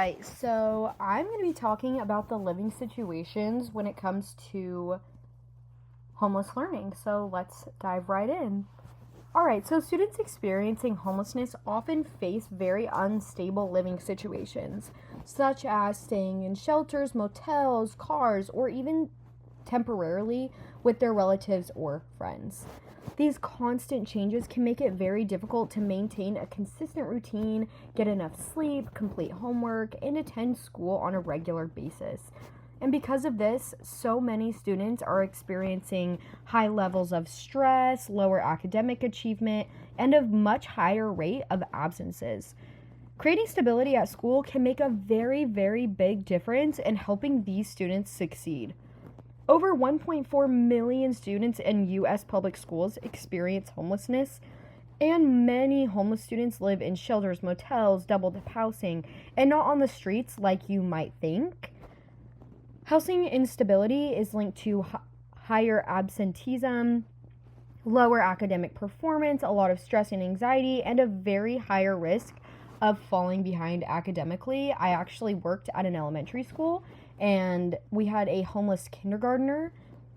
Alright, so I'm going to be talking about the living situations when it comes to homeless learning. So let's dive right in. Alright, so students experiencing homelessness often face very unstable living situations, such as staying in shelters, motels, cars, or even temporarily with their relatives or friends. These constant changes can make it very difficult to maintain a consistent routine, get enough sleep, complete homework, and attend school on a regular basis. And because of this, so many students are experiencing high levels of stress, lower academic achievement, and a much higher rate of absences. Creating stability at school can make a very, very big difference in helping these students succeed. Over 1.4 million students in U.S. public schools experience homelessness, and many homeless students live in shelters, motels, double-dip housing, and not on the streets like you might think. Housing instability is linked to higher absenteeism, lower academic performance, a lot of stress and anxiety, and a very higher risk of falling behind academically. I actually worked at an elementary school, and we had a homeless kindergartner,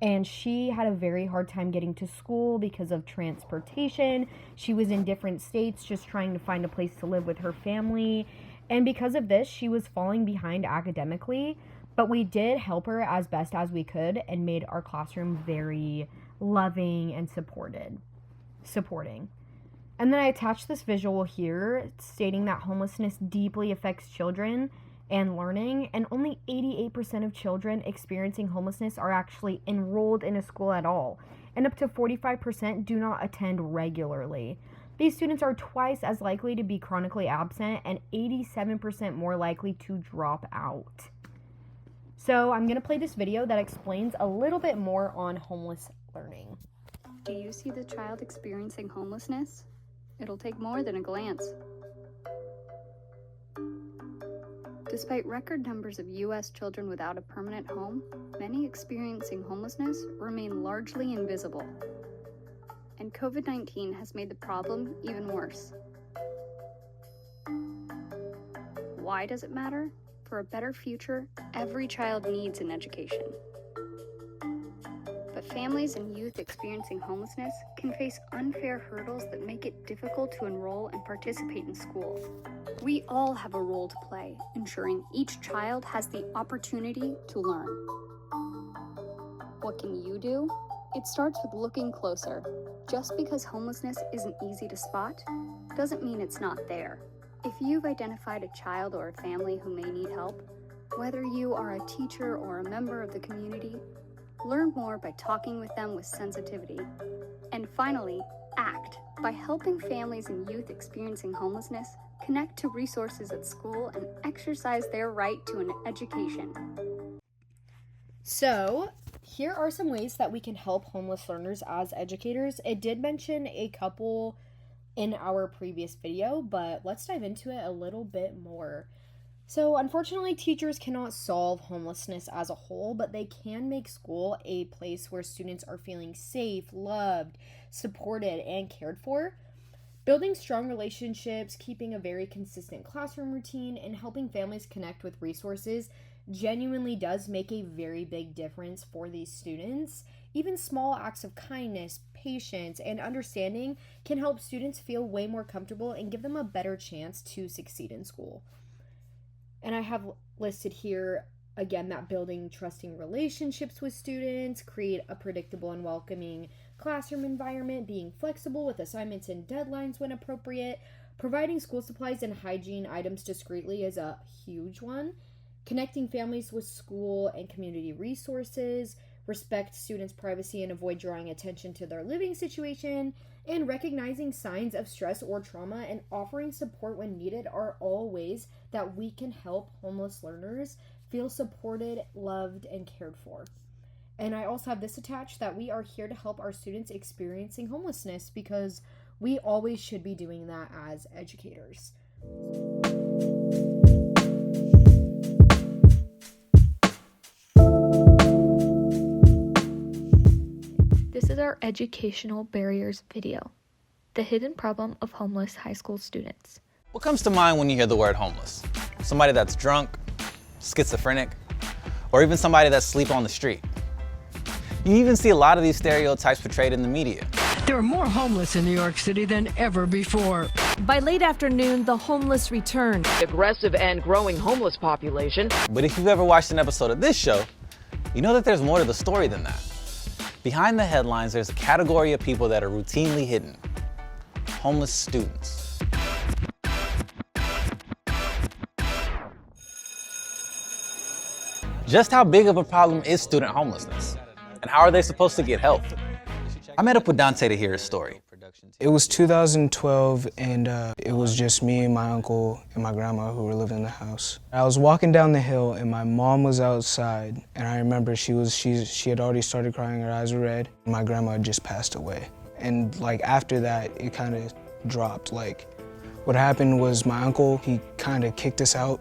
and she had a very hard time getting to school because of transportation. She was in different states just trying to find a place to live with her family, and because of this, she was falling behind academically, but we did help her as best as we could and made our classroom very loving and supporting. And then I attached this visual here stating that homelessness deeply affects children and learning, and only 88% of children experiencing homelessness are actually enrolled in a school at all, and up to 45% do not attend regularly. These students are twice as likely to be chronically absent and 87% more likely to drop out. So I'm going to play this video that explains a little bit more on homeless learning. Do you see the child experiencing homelessness? It'll take more than a glance. Despite record numbers of U.S. children without a permanent home, many experiencing homelessness remain largely invisible. And COVID-19 has made the problem even worse. Why does it matter? For a better future, every child needs an education. But families and youth experiencing homelessness can face unfair hurdles that make it difficult to enroll and participate in school. We all have a role to play, ensuring each child has the opportunity to learn. What can you do? It starts with looking closer. Just because homelessness isn't easy to spot, doesn't mean it's not there. If you've identified a child or a family who may need help, whether you are a teacher or a member of the community, learn more by talking with them with sensitivity. And finally, act by helping families and youth experiencing homelessness connect to resources at school and exercise their right to an education. So, here are some ways that we can help homeless learners as educators. It did mention a couple in our previous video, but let's dive into it a little bit more. So, unfortunately, teachers cannot solve homelessness as a whole, but they can make school a place where students are feeling safe, loved, supported, and cared for. Building strong relationships, keeping a very consistent classroom routine, and helping families connect with resources genuinely does make a very big difference for these students. Even small acts of kindness, patience, and understanding can help students feel way more comfortable and give them a better chance to succeed in school. And I have listed here, again, that building trusting relationships with students, create a predictable and welcoming classroom environment, being flexible with assignments and deadlines when appropriate, providing school supplies and hygiene items discreetly is a huge one, connecting families with school and community resources, respect students' privacy and avoid drawing attention to their living situation, and recognizing signs of stress or trauma and offering support when needed are all ways that we can help homeless learners feel supported, loved, and cared for. And I also have this attached that we are here to help our students experiencing homelessness because we always should be doing that as educators. This is our educational barriers video, the hidden problem of homeless high school students. What comes to mind when you hear the word homeless? somebody that's drunk, schizophrenic, or even somebody that's asleep on the street. You even see a lot of these stereotypes portrayed in the media. There are more homeless in New York City than ever before. By late afternoon, the homeless returned. Aggressive and growing homeless population. But if you've ever watched an episode of this show, you know that there's more to the story than that. Behind the headlines, there's a category of people that are routinely hidden: homeless students. Just how big of a problem is student homelessness? And how are they supposed to get help? I met up with Dante to hear his story. It was 2012, and it was just me and my uncle and my grandma who were living in the house. I was walking down the hill, and my mom was outside, and I remember she had already started crying. Her eyes were red. My grandma had just passed away, and like after that, it kind of dropped. Like, what happened was my uncle, he kind of kicked us out.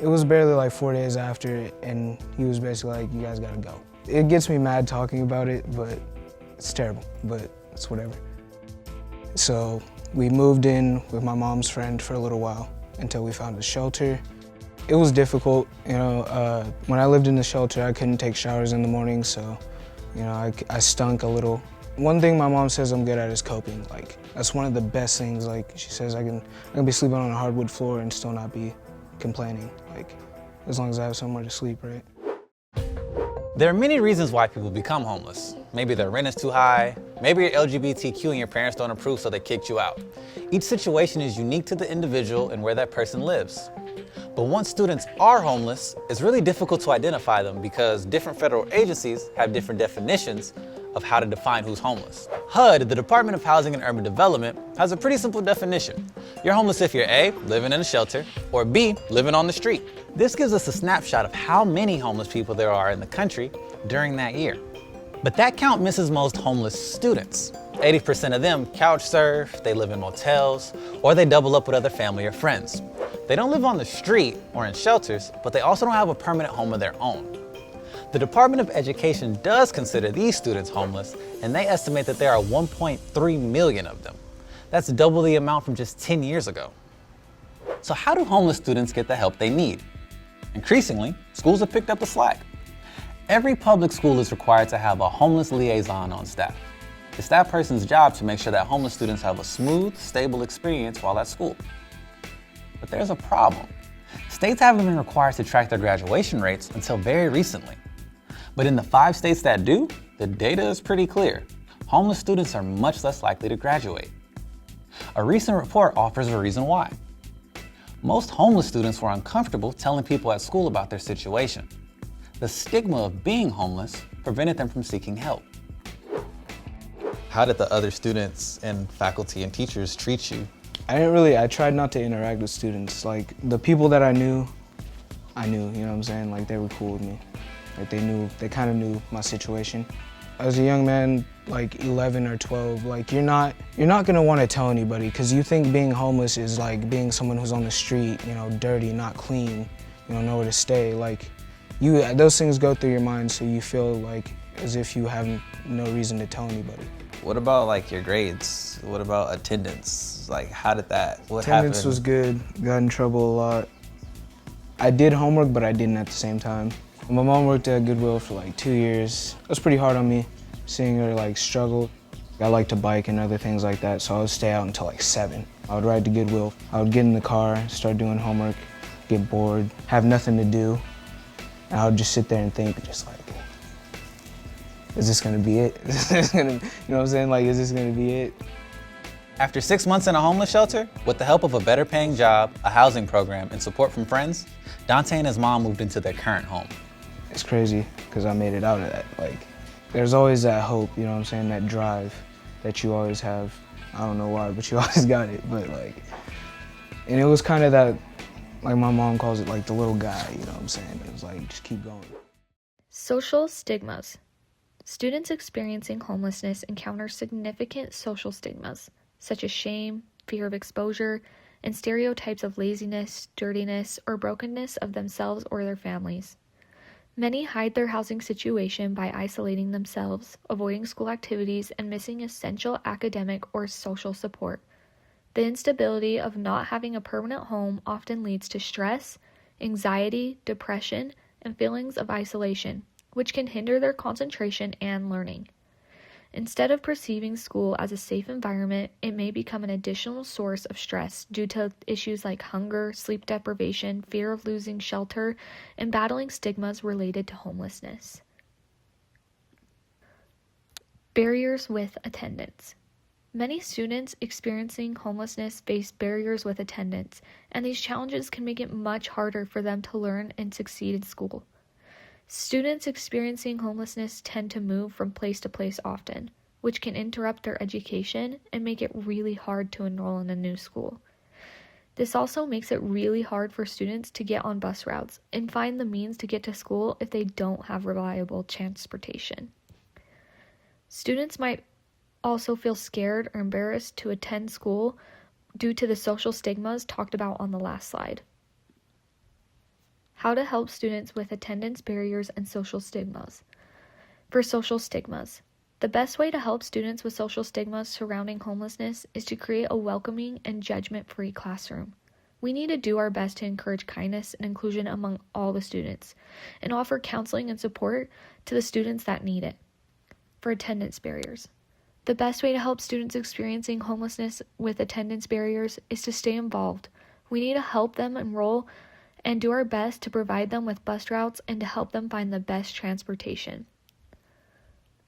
It was barely like 4 days after, and he was basically like, "You guys gotta go." It gets me mad talking about it, but it's terrible, but it's whatever. So we moved in with my mom's friend for a little while until we found a shelter. It was difficult, you know. When I lived in the shelter, I couldn't take showers in the morning, so, you know, I stunk a little. One thing my mom says I'm good at is coping. Like, that's one of the best things. Like, she says I can be sleeping on a hardwood floor and still not be complaining. Like, as long as I have somewhere to sleep, right? There are many reasons why people become homeless. Maybe their rent is too high, maybe you're LGBTQ and your parents don't approve, so they kicked you out. Each situation is unique to the individual and where that person lives. But once students are homeless, it's really difficult to identify them because different federal agencies have different definitions of how to define who's homeless. HUD, the Department of Housing and Urban Development, has a pretty simple definition. You're homeless if you're A, living in a shelter, or B, living on the street. This gives us a snapshot of how many homeless people there are in the country during that year. But that count misses most homeless students. 80% of them couch surf, they live in motels, or they double up with other family or friends. They don't live on the street or in shelters, but they also don't have a permanent home of their own. The Department of Education does consider these students homeless, and they estimate that there are 1.3 million of them. That's double the amount from just 10 years ago. So how do homeless students get the help they need? Increasingly, schools have picked up the slack. Every public school is required to have a homeless liaison on staff. It's that person's job to make sure that homeless students have a smooth, stable experience while at school. But there's a problem. States haven't been required to track their graduation rates until very recently. But in the 5 states that do, the data is pretty clear. Homeless students are much less likely to graduate. A recent report offers a reason why. Most homeless students were uncomfortable telling people at school about their situation. The stigma of being homeless prevented them from seeking help. How did the other students and faculty and teachers treat you? I tried not to interact with students. Like, the people that I knew, you know what I'm saying? Like, they were cool with me. Like, they kind of knew my situation. As a young man, like 11 or 12, like you're not gonna want to tell anybody because you think being homeless is like being someone who's on the street, you know, dirty, not clean, you know, nowhere to stay. Like, those things go through your mind, so you feel like as if you have no reason to tell anybody. What about like your grades? What about attendance? Like, how did that, what Attendance happened? was good, got in trouble a lot. I did homework, but I didn't at the same time. My mom worked at Goodwill for like 2 years. It was pretty hard on me, seeing her like struggle. I like to bike and other things like that, so I would stay out until like 7. I would ride to Goodwill. I would get in the car, start doing homework, get bored, have nothing to do. And I would just sit there and think, just like, is this gonna be it? Is this gonna, you know what I'm saying? Like, is this gonna be it? After 6 months in a homeless shelter, with the help of a better paying job, a housing program, and support from friends, Dante and his mom moved into their current home. It's crazy, because I made it out of that. Like, there's always that hope, you know what I'm saying, that drive that you always have. I don't know why, but you always got it, but like, and it was kind of that, like my mom calls it, like the little guy, you know what I'm saying? It was like, just keep going. Social stigmas. Students experiencing homelessness encounter significant social stigmas, such as shame, fear of exposure, and stereotypes of laziness, dirtiness, or brokenness of themselves or their families. Many hide their housing situation by isolating themselves, avoiding school activities, and missing essential academic or social support. The instability of not having a permanent home often leads to stress, anxiety, depression, and feelings of isolation, which can hinder their concentration and learning. Instead of perceiving school as a safe environment, it may become an additional source of stress due to issues like hunger, sleep deprivation, fear of losing shelter, and battling stigmas related to homelessness. Barriers with attendance. Many students experiencing homelessness face barriers with attendance, and these challenges can make it much harder for them to learn and succeed in school. Students experiencing homelessness tend to move from place to place often, which can interrupt their education and make it really hard to enroll in a new school. This also makes it really hard for students to get on bus routes and find the means to get to school if they don't have reliable transportation. Students might also feel scared or embarrassed to attend school due to the social stigmas talked about on the last slide. How to help students with attendance barriers and social stigmas. For social stigmas, the best way to help students with social stigmas surrounding homelessness is to create a welcoming and judgment-free classroom. We need to do our best to encourage kindness and inclusion among all the students and offer counseling and support to the students that need it. For attendance barriers, the best way to help students experiencing homelessness with attendance barriers is to stay involved. We need to help them enroll and do our best to provide them with bus routes and to help them find the best transportation.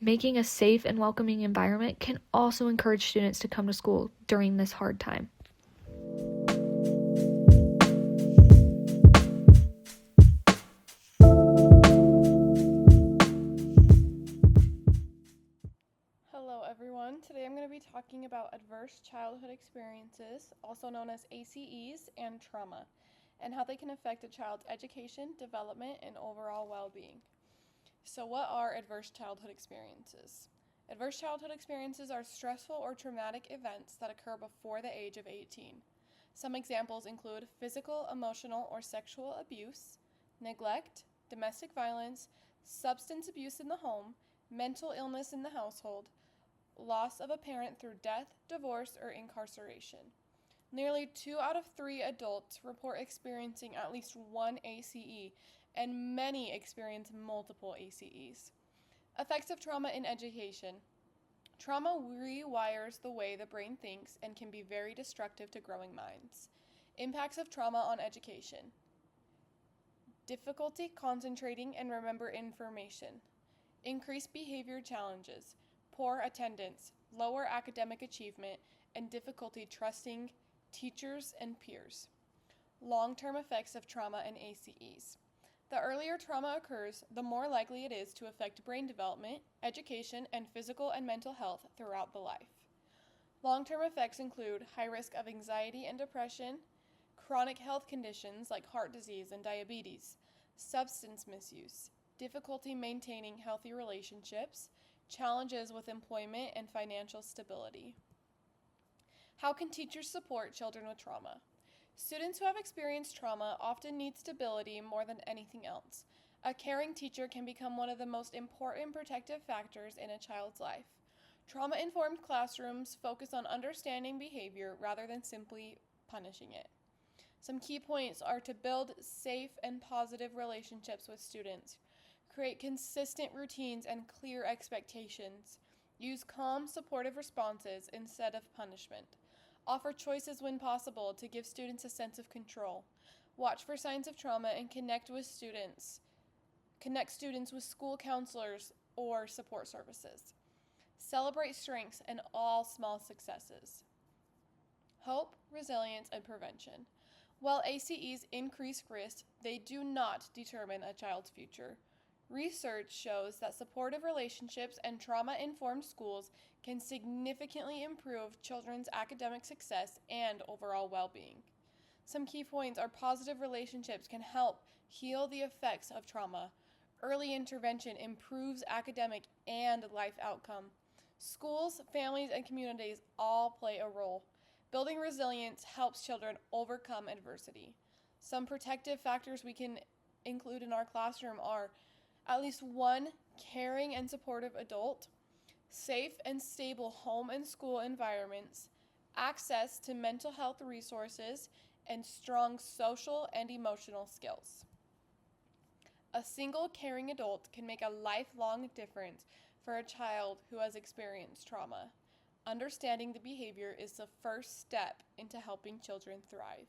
Making a safe and welcoming environment can also encourage students to come to school during this hard time. Hello everyone, today I'm going to be talking about adverse childhood experiences, also known as ACEs, and trauma, and how they can affect a child's education, development, and overall well-being. So what are adverse childhood experiences? Adverse childhood experiences are stressful or traumatic events that occur before the age of 18. Some examples include physical, emotional, or sexual abuse, neglect, domestic violence, substance abuse in the home, mental illness in the household, loss of a parent through death, divorce, or incarceration. Nearly 2 out of 3 adults report experiencing at least one ACE, and many experience multiple ACEs. Effects of trauma in education. Trauma rewires the way the brain thinks and can be very destructive to growing minds. Impacts of trauma on education. Difficulty concentrating and remember information. Increased behavior challenges. Poor attendance, lower academic achievement, and difficulty trusting teachers and peers. Long-term effects of trauma and ACEs. The earlier trauma occurs, the more likely it is to affect brain development, education, and physical and mental health throughout the life. Long-term effects include high risk of anxiety and depression, chronic health conditions like heart disease and diabetes, substance misuse, difficulty maintaining healthy relationships, challenges with employment and financial stability. How can teachers support children with trauma? Students who have experienced trauma often need stability more than anything else. A caring teacher can become one of the most important protective factors in a child's life. Trauma-informed classrooms focus on understanding behavior rather than simply punishing it. Some key points are to build safe and positive relationships with students, create consistent routines and clear expectations, use calm, supportive responses instead of punishment, offer choices when possible to give students a sense of control, watch for signs of trauma and connect students with school counselors or support services. Celebrate strengths and all small successes. Hope, resilience, and prevention. While ACEs increase risk, they do not determine a child's future. Research shows that supportive relationships and trauma-informed schools can significantly improve children's academic success and overall well-being. Some key points are positive relationships can help heal the effects of trauma. Early intervention improves academic and life outcome. Schools, families, and communities all play a role. Building resilience helps children overcome adversity. Some protective factors we can include in our classroom are at least one caring and supportive adult, safe and stable home and school environments, access to mental health resources, and strong social and emotional skills. A single caring adult can make a lifelong difference for a child who has experienced trauma. Understanding the behavior is the first step into helping children thrive.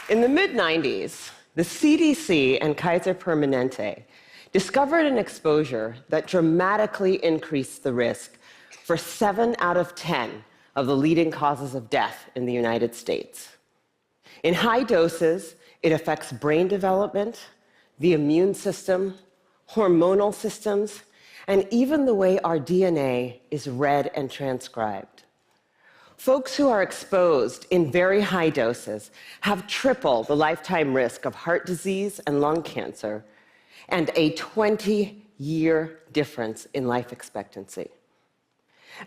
In the mid-90s, the CDC and Kaiser Permanente discovered an exposure that dramatically increased the risk for 7 out of 10 of the leading causes of death in the United States. In high doses, it affects brain development, the immune system, hormonal systems, and even the way our DNA is read and transcribed. Folks who are exposed in very high doses have triple the lifetime risk of heart disease and lung cancer, and a 20-year difference in life expectancy.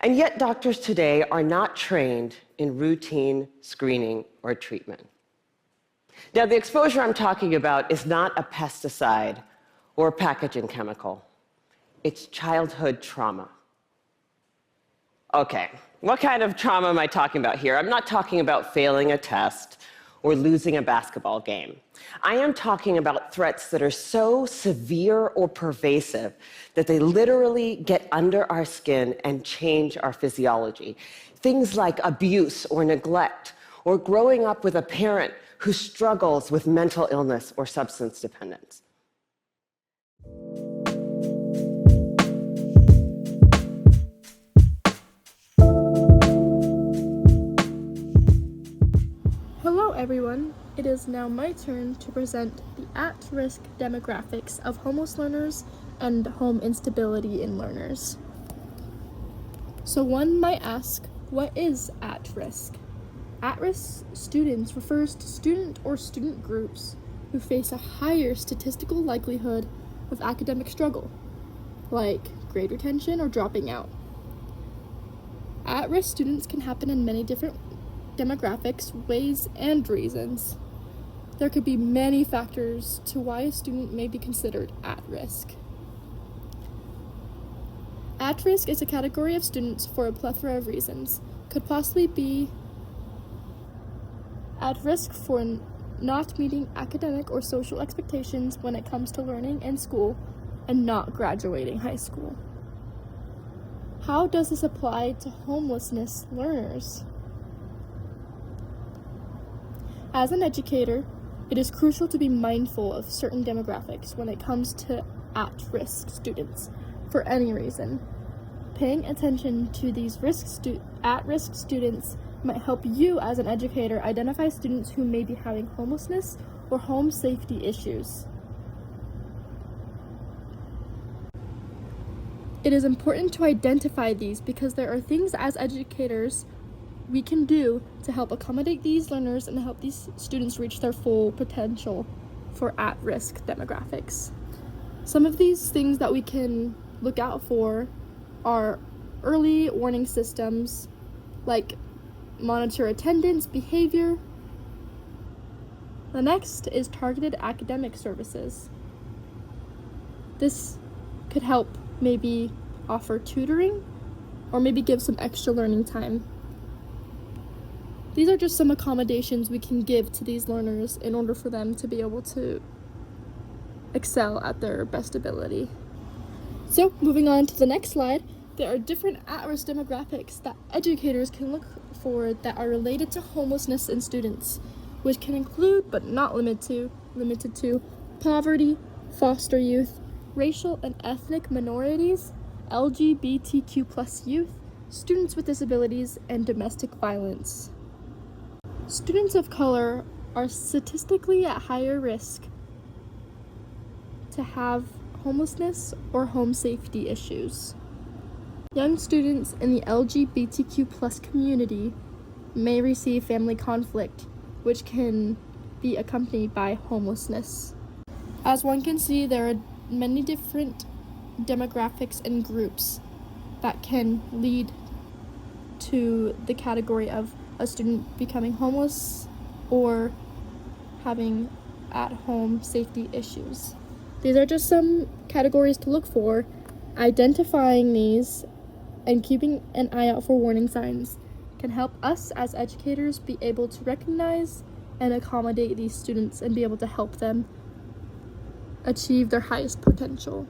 And yet doctors today are not trained in routine screening or treatment. Now, the exposure I'm talking about is not a pesticide or a packaging chemical. It's childhood trauma. Okay, what kind of trauma am I talking about here? I'm not talking about failing a test or losing a basketball game. I am talking about threats that are so severe or pervasive that they literally get under our skin and change our physiology. Things like abuse or neglect, or growing up with a parent who struggles with mental illness or substance dependence. Hello everyone, it is now my turn to present the at-risk demographics of homeless learners and home instability in learners. So one might ask, what is at risk? At-risk students refers to student or student groups who face a higher statistical likelihood of academic struggle, like grade retention or dropping out. At-risk students can happen in many different demographics, ways, and reasons. There could be many factors to why a student may be considered at risk. At risk is a category of students for a plethora of reasons. Could possibly be at risk for not meeting academic or social expectations when it comes to learning in school and not graduating high school. How does this apply to homelessness learners? As an educator, it is crucial to be mindful of certain demographics when it comes to at-risk students for any reason. Paying attention to these at-risk students might help you as an educator identify students who may be having homelessness or home safety issues. It is important to identify these because there are things as educators we can do to help accommodate these learners and help these students reach their full potential for at-risk demographics. Some of these things that we can look out for are early warning systems, like monitor attendance, behavior. The next is targeted academic services. This could help maybe offer tutoring or maybe give some extra learning time. These are just some accommodations we can give to these learners in order for them to be able to excel at their best ability. So, moving on to the next slide, there are different at-risk demographics that educators can look for that are related to homelessness in students, which can include, but not limited to, poverty, foster youth, racial and ethnic minorities, LGBTQ+ youth, students with disabilities, and domestic violence. Students of color are statistically at higher risk to have homelessness or home safety issues. Young students in the LGBTQ+ community may receive family conflict, which can be accompanied by homelessness. As one can see, there are many different demographics and groups that can lead to the category of a student becoming homeless or having at-home safety issues. These are just some categories to look for. Identifying these and keeping an eye out for warning signs can help us as educators be able to recognize and accommodate these students and be able to help them achieve their highest potential.